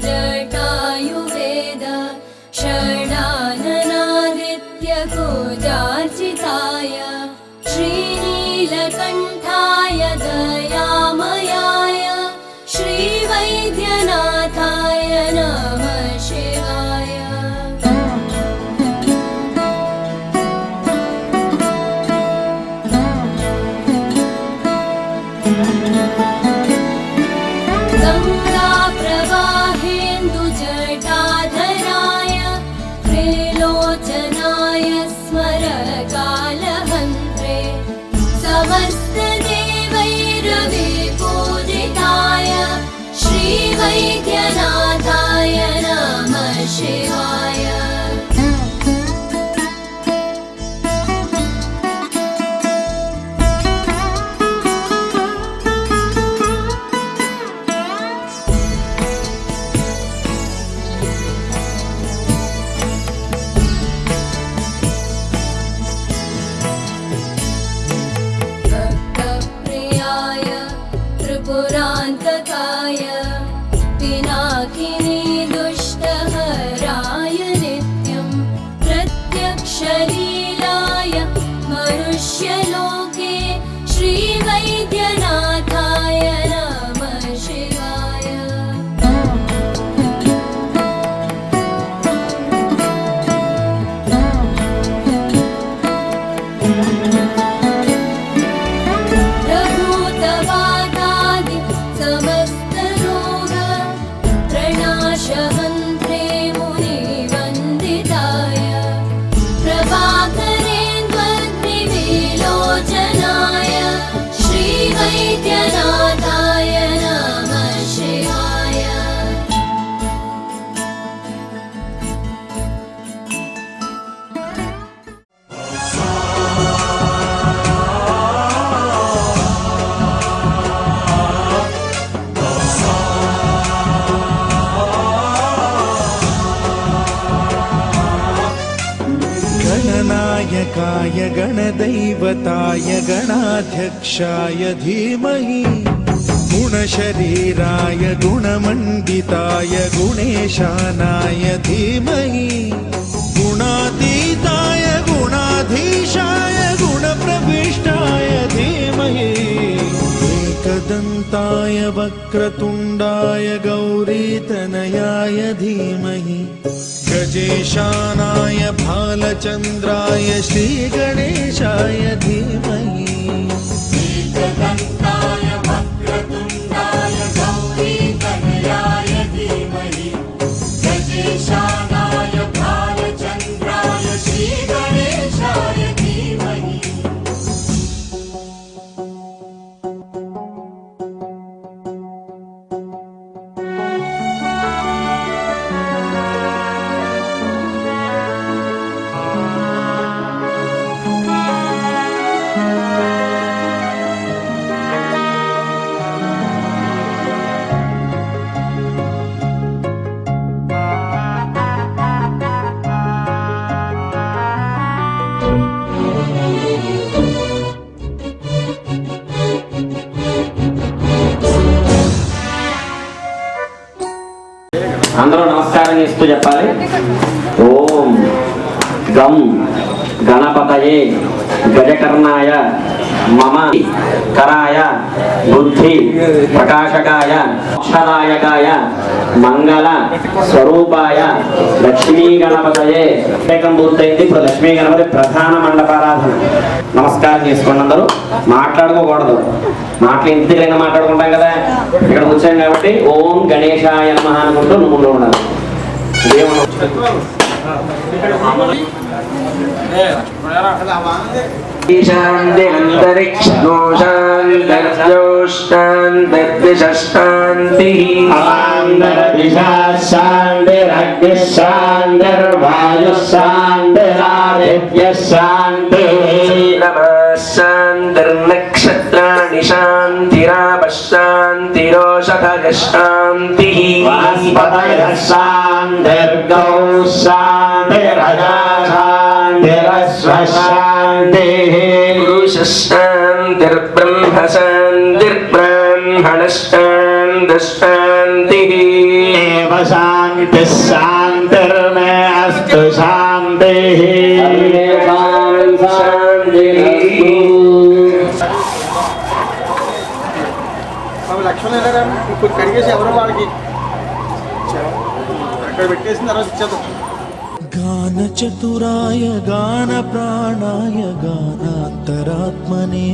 जटायुवेद षडाननादित्यकुजार्चिताय श्रीनीलकण्ठाय दयामयाय श्रीवैद्यनाथाय नमः शिवाय। गङ्गाप्रवाहेन्दुजटाधराय त्रिलोचनाय स्मरकालहन्त्रे समस्तदेवैरविपूजिताय श्रीवैद्यनाथाय नमः शिवाय। पुरान्तकाय पिनाकिनी दुष्टहराय नित्यं प्रत्यक्षलीलाय मनुष्यलोके श्रीवैद्यनाथाय नमः शिवाय। प्रणाशहन्त्रे मुनिवन्दिताय प्रभाकरेन्द्वर्निविलोचनाय श्रीवैद्यनाथाय नमः शिवाय। गणनायकाय गणदैवताय गणाध्यक्षाय धीमहि गुणशरीराय गुणमण्डिताय गुणेशानाय धीमहि गुणातीताय गुणाधीशाय गुणप्रविष्टाय धीमहि एकदन्ताय वक्रतुण्डाय गौरीतनयाय धीमहि गजेशानाय भालचन्द्राय श्रीगणेशाय धीमहि एकदन्ताय वक्रतुण्डाय गौरीतनयाय धीमहि गजेशानाय भालचन्द्राय श्रीगणेशाय धीमहि। అందరూ నమస్కారం చేస్తూ చెప్పాలి. ఓం గం గణపతయే గజకర్ణాయ మమ కరాయ బుద్ధి ప్రకాశకాయ అక్షరాయకాయ మంగళ స్వరూపాయ లక్ష్మీ గణపతయే. ఏకం పూర్తయింది. ఇప్పుడు లక్ష్మీ గణపతి ప్రధాన మండపారాధన. నమస్కారం చేసుకోండి. అందరూ మాట్లాడుకోకూడదు. మాటలు ఇంటి దగ్గర మాట్లాడుకుంటాం కదా, ఇక్కడ వచ్చాం కాబట్టి ఓం గణేశాయ నమః అనుకుంటూ ముందు ఉండాలి. ईशान्तिरन्तरिक्षो शान्तिर्ज्योष्टान्तिर्दिशश्शान्तिः शान्तिरग्निः शान्तिर्वायुः शान्तिरादित्यः शान्तिः नमः शान्तिर्नक्षत्राणि शान्तिरापः शान्तिरोषधयः शान्तिः वनस्पतयः शान्तिर्गौः शान्तिरजा शान्तिरश्वः शान्तिः शान्तिर्ब्रह्म शान्तिर्ब्राह्मणः शान्तिः एव सर्वशान्तिः शान्तिर्मे अस्तु शान्तिः లక్ష్మణ్ వెళ్ళారా ఇప్పుడు కడిగేసి ఎవరో వాళ్ళకి అక్కడ పెట్టేసిన తర్వాత ఇచ్చేద్దాం. గాన చతురాయ గాన ప్రాణాయ గానాంతరాత్మనే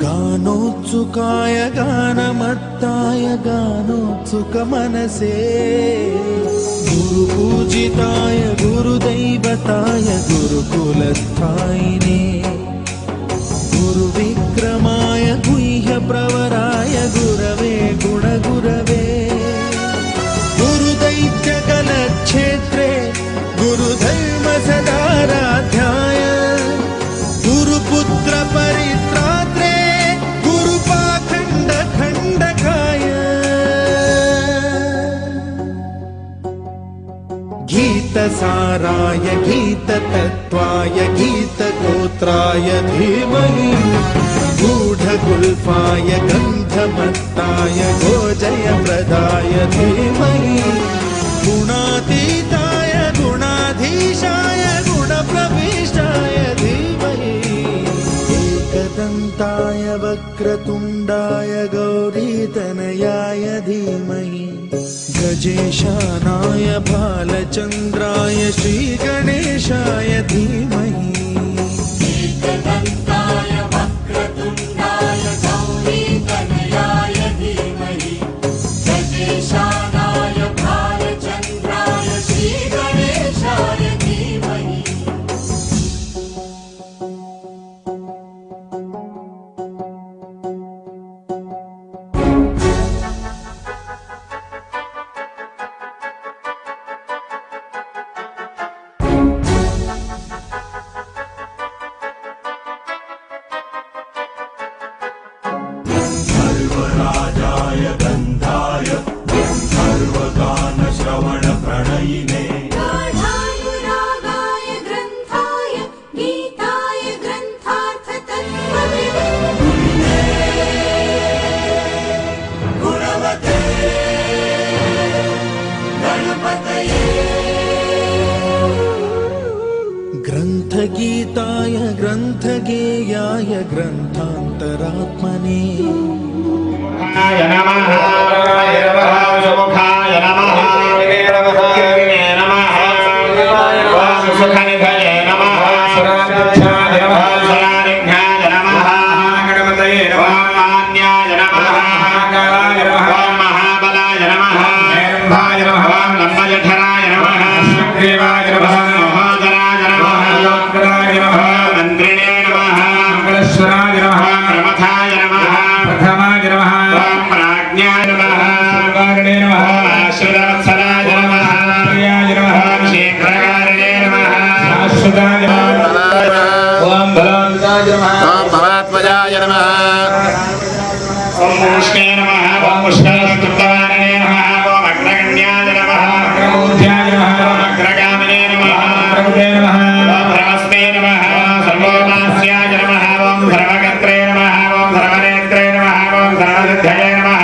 గానోత్సుకాయ గానమత్తాయ గానోత్సుక మనసే గురు పూజితాయ గురుదైవతాయ గురుకులస్థాయినే గురు విక్రమాయ గుహ్య ప్రవరాయ గురవే గుణగురవే गुरुदैत्य कलक्षेत्रे गुरुधर्म सदाराध्याय गुरुपुत्र परित्रात्रे गुरुपाखण्ड खण्डकाय गीतसाराय गीततत्त्वाय गीतगोत्राय धीमहि गूढगुल्फाय गन्धमत्ताय गोजयप्रदाय धीमहि गुणातीताय गुणाधीशाय गुणप्रविष्टाय धीमहि एकदन्ताय वक्रतुण्डाय गौरीतनयाय धीमहि गजेशानाय बालचन्द्राय श्रीगणेशाय धीमहि एकदन्ताय वक्रतुण्डाय गौरीतनयाय धीमहि गजेशानाय भालचन्द्राय श्रीगणेशाय धीमहि सर्वराजाय गन्धाय सर्वगानश्रवणप्रणयिने गाढानुरागाय ग्रन्थाय गीताय ग्रन्थार्थतत्त्वविदे गुणवते गणपतये ग्रन्थगीताय ग्रन्थगेयाय ग्रन्थान्तरात्मने नमः सुमुखाय नमः नमः सुखनिधये नमः सुराध्याय नमः सुरारिघ्नाय नमः गणपतये नमः मान्याय नमः कालाय नमः महाबलाय नमः नैरम्भाय नमः लम्बजठराय नमः सुग्रीवाय नमः महोदराय नमः लोकराय नमः मन्त्रिणे नमः मंगलेश्वराय नमः प्रमथाय नमः प्रथमाय नमः प्राज्ञाय नमः सर्वारिणे नमः आश्रितवत्सलाय नमः प्रियाय नमः शीघ्रकारिणे नमः शाश्वताय नमः ओम बलवन्ताय नमः ओम भवात्मजाय नमः ओम मुष्णे नमः ओम मुष्कलस्तुतवारिणे नमः ओम अग्रगण्याय नमः अग्रमूर्ध्याय नमः ओम अग्रगामिने नमः अग्रगुणे नमः ओम धर्मस्मे नमः सर्वोपास्याय नमः ओम धर्मकर्त्रे नमः ओम धर्मनेत्रे नमः ओम धर्मसिद्धये नमः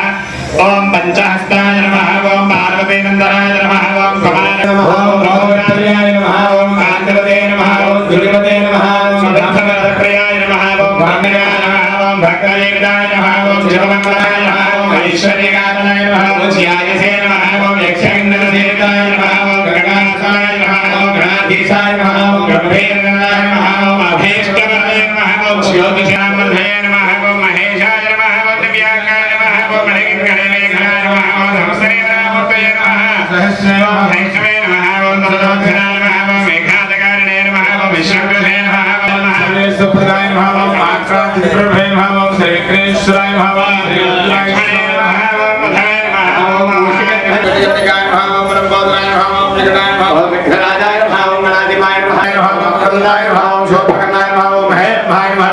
ओम पंचहस्ताय नमः ओम पार्वतीनन्दनाय नमः ओम कमलाय नमः ओम भोगरात्र्याय नमः ओम कान्तिवते नमः ओम दुर्गते नमः ओम धर्मप्रियाय नमः ओम भाग्याय नमः ओम भक्तवेदाय नमः ओम शिवमङ्गलाय नमः ओम ऐश्वर्यकारणय नमः ओम श्यायसे नमः ओम यक्षगिन्नरसेविताय नमः ओम गणनाथाय नमः ओम गणाधीशाय नमः ओम गम्भीरनाय नमः ओम अभीष्टवरदे नमः ओम ज्योतिषामर्धये नमः ओम महेशाय नमः ओम दिव्याङ्गाय नमः ओम मणिगणमेघाय नमः ओम सहस्रेन्द्रामूर्तये नमः सहस्रयोः वैष्णवे नमः ओम तदोक्षराय नमः ओम मेघादकारिणे नमः ओम विश्वकृते नमः ओम सर्वेश्वरप्रदाय नमः ओम मात्रादिप्रभे नमः ओम श्रीविघ्नेश्वराय नमः ओम श्रीलक्ष्मणे नमः ओम मधवे नमः ओम मूषिकध्वजगाय नमः ओम ब्रह्मोदराय नमः ओम निकटाय नमः ओम विघ्नराजाय नमः ओम गणाधिपाय नमः ओम कंदाय नमः ओम शोभकर्णाय नमः ओम महेशभाय नमः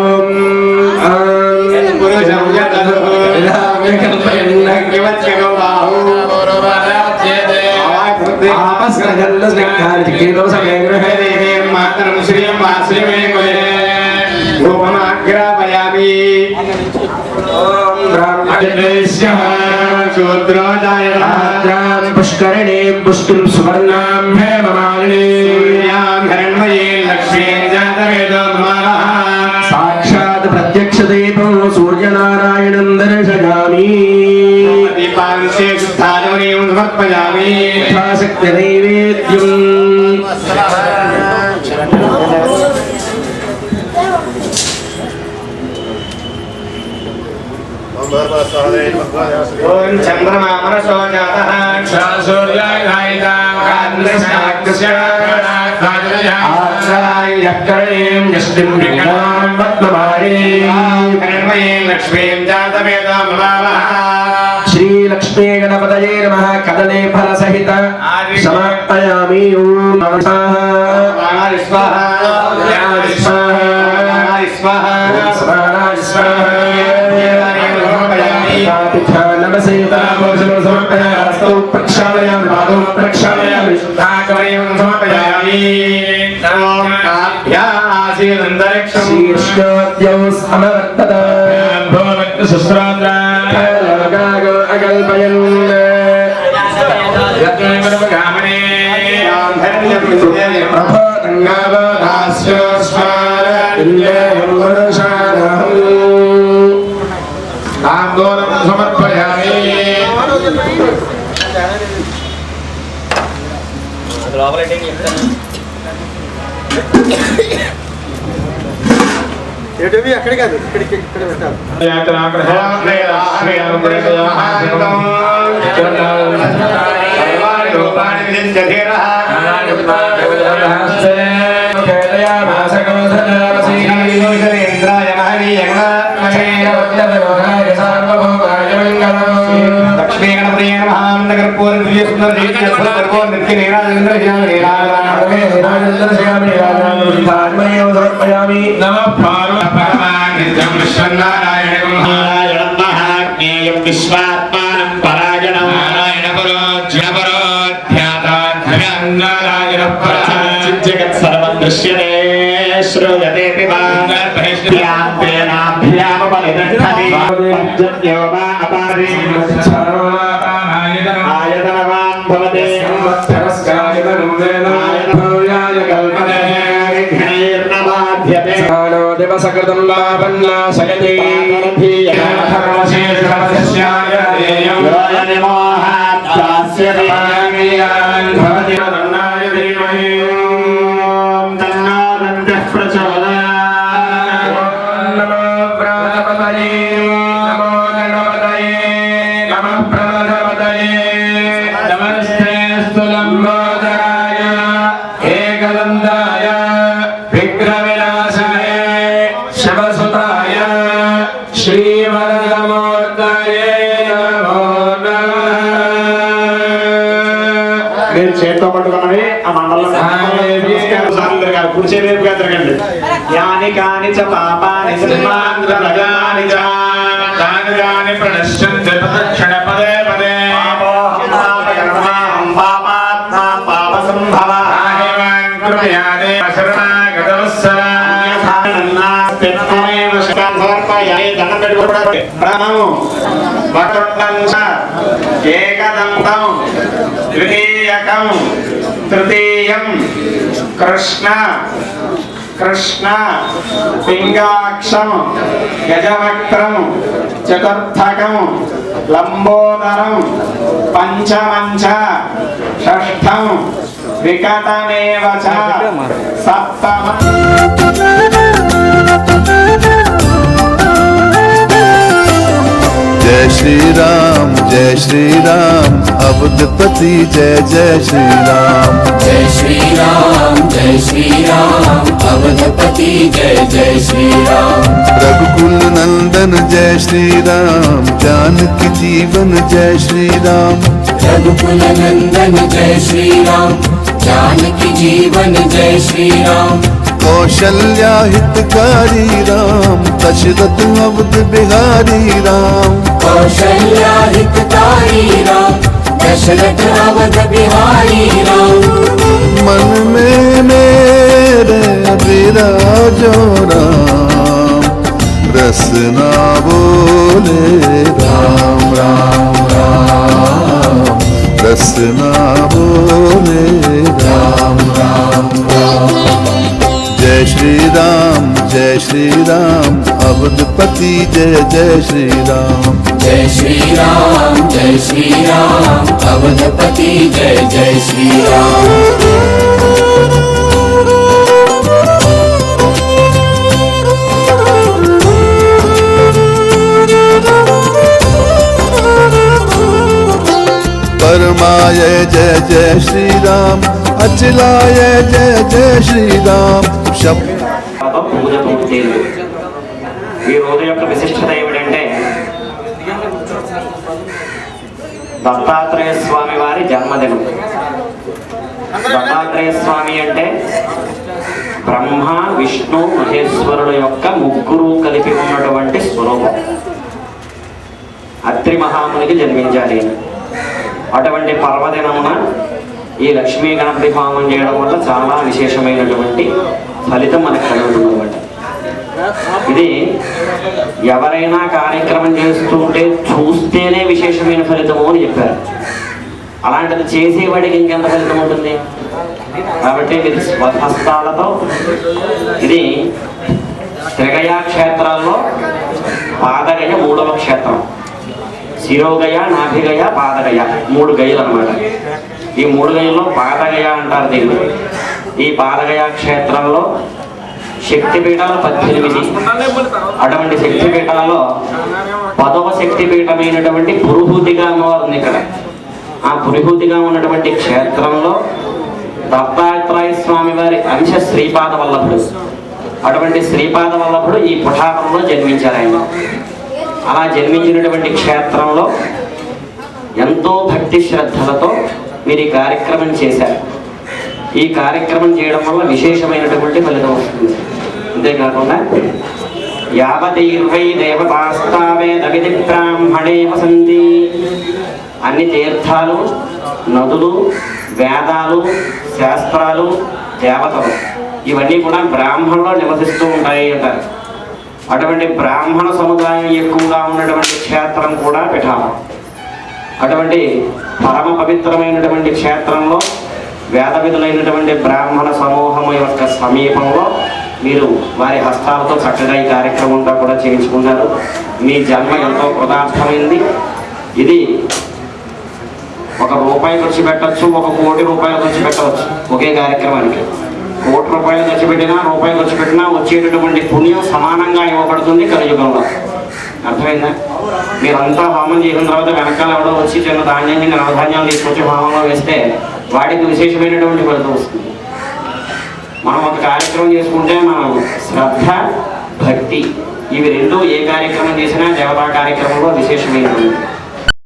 ओम शूद्रो जायते पुष्करिणीं पुष्टिं सुवर्णां हेममालिनीं हिरण्मयीं लक्ष्मीं जातवेदो ममावः साक्षात् प्रत्यक्षदेवं सूर्यनारायणं दर्शयामि दीपांशे शुद्धानुमनीं समर्पयामि यथाशक्तिनैवेद्यम् ओम चंद्रमा मनसो जातः सूर्याय धायितां कान्द्रशाक्स्य आक्षराय यक्करीं यष्टिं विघ्नां पद्ममारीं हिरण्मयीं लक्ष्मीं जातवेदो ममावः श्री लक्ष्मी गणपतये नमः कदले फल सहित समर्पयामि ओम नमः स्वाहा स्वाहा स्वाहा नमसेतामोसमर्पयास्तौ प्रक्षालयामि पादौ प्रक्षालयामि शुद्धाकवयं समर्पयामि नमो आभ्यासीदन्तरिक्षं शीर्षोद्यौ समवर्तत भवतु सुस्राद्रा लोकागो अकल्पयन् यत्नमनवगामने धर्म्यं ताम्बूलं समर्पयामि ఏటవి అక్కడ కాదు ఇక్కడికి ఇక్కడ పెట్టాలి लक्ष्मी गणपति नगर पूर्ण सुंदर विश्वात्मानं परायणं नारायण परो ज्ञपरो ध्याताध्यानारायण जगत् सर्वं दृश्यते श्रूयते पिबाभ्यामपरिदर्थति पञ्चन्यो वा अपारि आयतनवान् भवते दिवसकृतं लाभन्नाशयते చేతితో పట్టుకున్నవి ఆ మండలం కుడిచే వైపుగా తిరగండి యాని కాని చ పాపాని జన్మాంధ్రగాని జాని ప్రణశ్యంతి ప్రదక్షిణ పదే పదే పాపాత్మా పాప సంభవ కృపయాదే ప్రణము వటుట్టం ఏకదంతం ద్వితీయకం తృతీయం కృష్ణ కృష్ణ పింగాక్షం గజవక్త్రం చతుర్థకం లంబోదరం పంచమంచ షష్ఠం వికటమేవ చ సప్తమ जय श्री राम अवधपति जय जय श्री राम जय श्री राम अवधपति जय जय श्री राम रघुकुल नंदन जय श्री राम जानकी जीवन जय श्री राम रघुकुल नंदन जय श्री राम जानकी जीवन जय श्री राम कौशल्या हितकारी राम दशरथ अवध बिहारी राम कौशल्या हितकारी राम दशरथ अवध बिहारी राम मन में मेरे विराजो राम रसना बोले राम राम राम ना बोले राम राम राम। जय श्री राम अवधपति जय जय श्री राम। जय श्री राम अवधपति जय जय श्री राम। परमाय जय जय श्री राम, अचलाय जय जय श्री राम। పూజ పూర్తయింది. ఈ రోజు యొక్క విశిష్టత ఏమిటంటే దత్తాత్రేయ స్వామి వారి జన్మదినం. దత్తాత్రేయ స్వామి అంటే బ్రహ్మ విష్ణు మహేశ్వరుల యొక్క ముగ్గురు కలిపి ఉన్నటువంటి స్వరూపం. అత్రి మహామునికి జన్మించాలి. అటువంటి పర్వదినమున ఈ లక్ష్మీ గణపతి హోమం చేయడం వల్ల చాలా విశేషమైనటువంటి ఫలితం మనకు కలుగుతుందన్నమాట. ఇది ఎవరైనా కార్యక్రమం చేస్తుంటే చూస్తేనే విశేషమైన ఫలితము అని చెప్పారు. అలాంటిది చేసేవాడికి ఇంకెంత ఫలితం ఉంటుంది. కాబట్టి ఇది స్వహస్తాలతో ఇది త్రిగయ క్షేత్రాల్లో పాదగయ 3వ క్షేత్రం. శిరోగయ, నాభిగయ, పాదగయ 3 గయలు అన్నమాట. ఈ 3 గయల్లో పాదగయ అంటారు దీన్ని. ఈ పాదగయ క్షేత్రంలో శక్తిపీఠాలు 18. అటువంటి శక్తిపీఠాలలో 10వ శక్తిపీఠమైనటువంటి పురుహూతిగా అమ్మవారు ఉంది ఇక్కడ. ఆ పురుహూతిగా ఉన్నటువంటి క్షేత్రంలో దత్తాత్రేయ స్వామి వారి అంశ శ్రీపాద వల్లభుడు. అటువంటి శ్రీపాద వల్లభుడు ఈ పుఠారంలో జన్మించారు ఆయన. అలా జన్మించినటువంటి క్షేత్రంలో ఎంతో భక్తి శ్రద్ధలతో మీరు ఈ కార్యక్రమం చేశారు. ఈ కార్యక్రమం చేయడం వల్ల విశేషమైనటువంటి ఫలితం వస్తుంది. అంతేకాకుండా యావతీర్వై దేవతాస్తావేద విధి బ్రాహ్మణే వసంతి. అన్ని తీర్థాలు, నదులు, వేదాలు, శాస్త్రాలు, దేవతలు ఇవన్నీ కూడా బ్రాహ్మణులు నివసిస్తూ ఉంటాయి అంటారు. అటువంటి బ్రాహ్మణ సముదాయం ఎక్కువగా ఉన్నటువంటి క్షేత్రం కూడా పిఠాపురం. అటువంటి పరమ పవిత్రమైనటువంటి క్షేత్రంలో వేద విధులైనటువంటి బ్రాహ్మణ సమూహము యొక్క సమీపంలో మీరు వారి హస్తాలతో చక్కగా ఈ కార్యక్రమంతో కూడా చేయించుకున్నారు. మీ జన్మ ఎంతో కృతార్థమైంది. ఇది ₹1 ఖర్చు పెట్టచ్చు, ₹1 కోటి ఖర్చు పెట్టవచ్చు ఒకే కార్యక్రమానికి. ₹1 ఖర్చు పెట్టినా ₹1 ఖర్చు పెట్టినా వచ్చేటటువంటి పుణ్యం సమానంగా ఇవ్వబడుతుంది కలియుగంలో. అర్థమైందా? మీరంతా హోమం చేసిన తర్వాత వెనకాల ఎవడో వచ్చి చిన్న ధాన్యాన్ని నవధాన్యాలు తీసుకొచ్చి హోమంలో వేస్తే వాడికి విశేషమైనటువంటి ఫలితం వస్తుంది. మనం ఒక కార్యక్రమం చేసుకుంటే మనం శ్రద్ధ, భక్తి ఇవి 2 ఏ కార్యక్రమం చేసినా దేవతా కార్యక్రమంలో విశేషమైనటువంటి